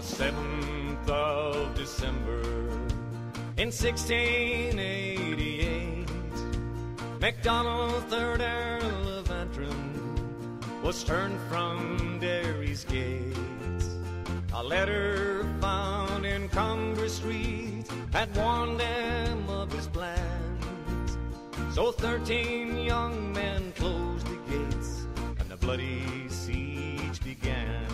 7th of December in 1688, MacDonald, 3rd Earl of Antrim, was turned from Derry's gates. A letter found in Congress Street had warned them of his plans. So 13 young men closed the gates and the bloody siege began.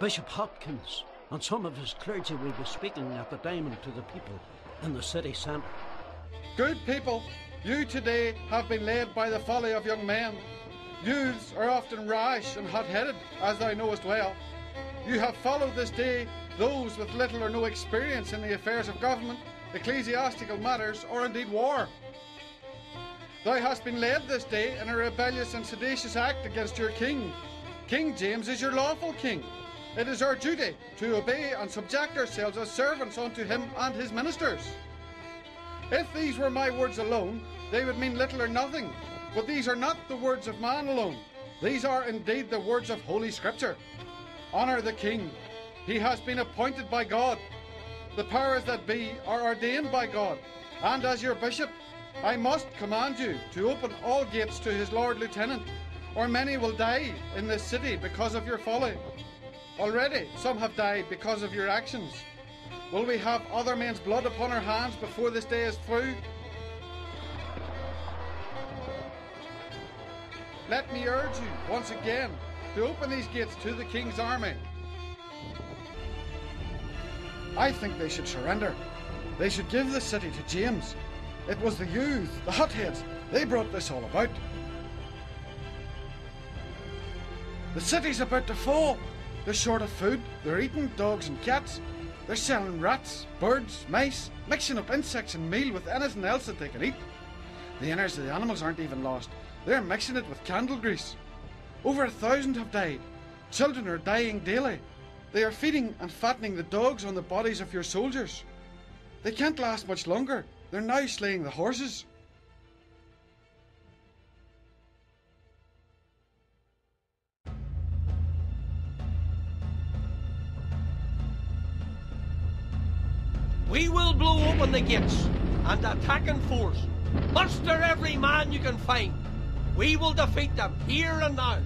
Bishop Hopkins and some of his clergy will be speaking at the diamond to the people in the city centre. Good people, you today have been led by the folly of young men. Youths are often rash and hot-headed, as thou knowest well. You have followed this day those with little or no experience in the affairs of government, ecclesiastical matters, or indeed war. Thou hast been led this day in a rebellious and seditious act against your king. King James is your lawful king. It is our duty to obey and subject ourselves as servants unto him and his ministers. If these were my words alone, they would mean little or nothing. But these are not the words of man alone. These are indeed the words of Holy Scripture. Honour the king. He has been appointed by God. The powers that be are ordained by God. And as your bishop, I must command you to open all gates to his Lord Lieutenant, or many will die in this city because of your folly. Already some have died because of your actions. Will we have other men's blood upon our hands before this day is through? Let me urge you once again to open these gates to the king's army. I think they should surrender. They should give the city to James. It was the youth, the hotheads, they brought this all about. The city's about to fall. They're short of food, they're eating dogs and cats. They're selling rats, birds, mice, mixing up insects and meal with anything else that they can eat. The innards of the animals aren't even lost. They're mixing it with candle grease. Over 1,000 have died. Children are dying daily. They are feeding and fattening the dogs on the bodies of your soldiers. They can't last much longer. They're now slaying the horses. We will blow open the gates and attack in force. Muster every man you can find. We will defeat them here and now.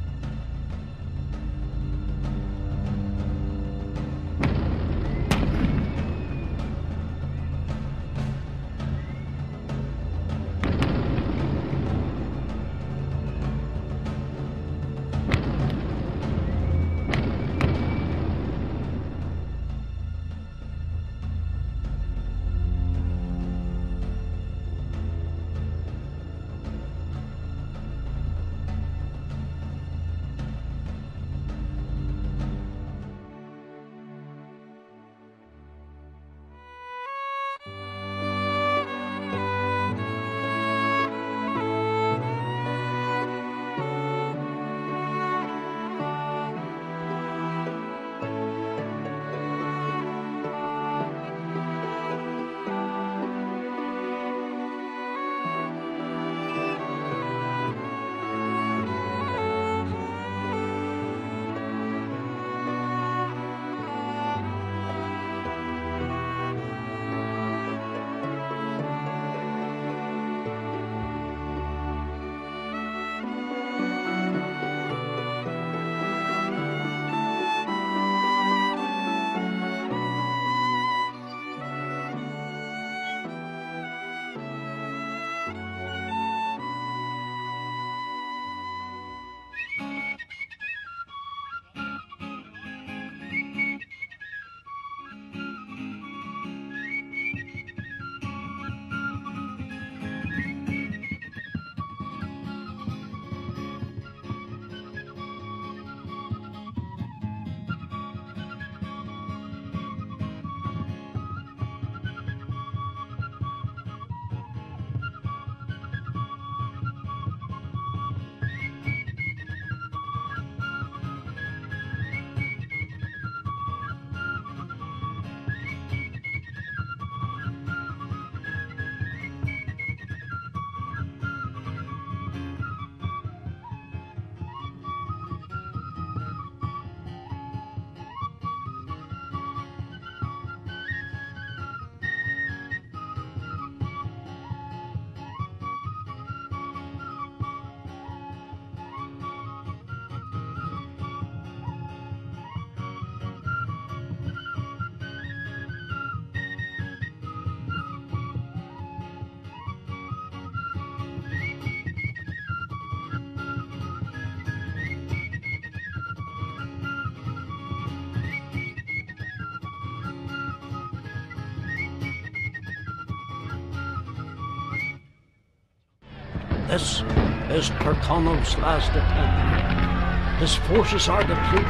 This is Kirkconnell's last attempt. His forces are depleted.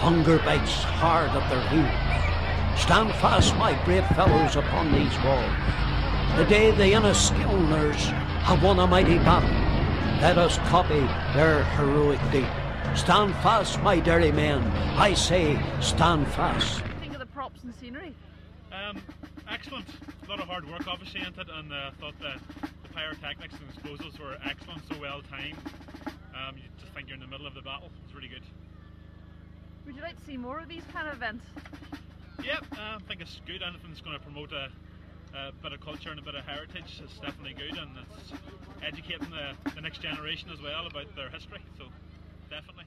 Hunger bites hard at their heels. Stand fast, my brave fellows, upon these walls. Today the Enniskilleners have won a mighty battle. Let us copy their heroic deed. Stand fast, my Derry men. I say, stand fast. What do you think of the props and scenery? Excellent. A lot of hard work, obviously, into it, and I thought the pyrotechnics and explosives were excellent, so well timed. You just think you're in the middle of the battle. It's really good. Would you like to see more of these kind of events? Yep, I think it's good. Anything that's going to promote a bit of culture and a bit of heritage is definitely good, and it's educating the next generation as well about their history, so definitely.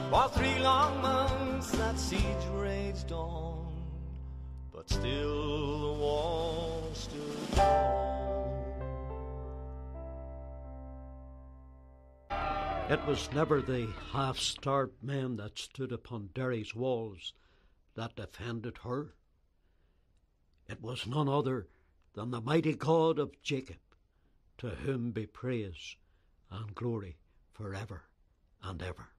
For 3 long months that siege raged on, but still the wall stood tall. It was never the half-starved men that stood upon Derry's walls that defended her. It was none other than the mighty God of Jacob, to whom be praise and glory forever and ever.